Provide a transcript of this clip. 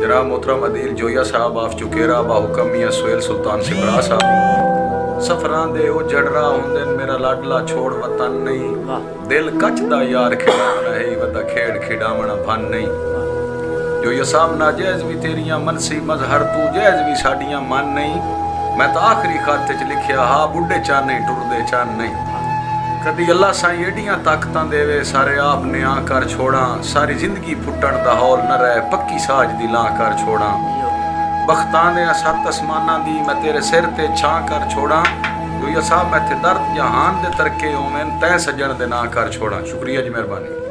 जनाब मोहतरम अदील जोया साहब आफ चुकेरा बाहुकम मियां सुहेल सुल्तान सिबरा साहब सफरां दे ओ जड़रा हुंदे मेरा लाडला छोड़ वतन नहीं दिल कचदा यार खिड़ावना है वदा खेड़ खिड़ावना भन नहीं जोया साहब नाजायज भी तेरियां मनसी मजहर तू जायज भी साडियां मन नहीं मैं तो आखिरी खाते च लिखिया हा बुढ़े चान नहीं टुरदे चान नहीं कदी अल्लाह साईं एडियां ताकतां देवे सारे आप ने आ कर छोड़ा सारी जिंदगी फुटण दा हौल न रहे पक्की साज दी ला कर छोड़ा बख्तां दे सत असमानां दी मैं तेरे सिर ते छां कर छोड़ा जोया साहब मैं थे दर्द जहान दे तरके होवेन तै सजण दे ना कर छोड़ा। शुक्रिया जी, मेहरबानी।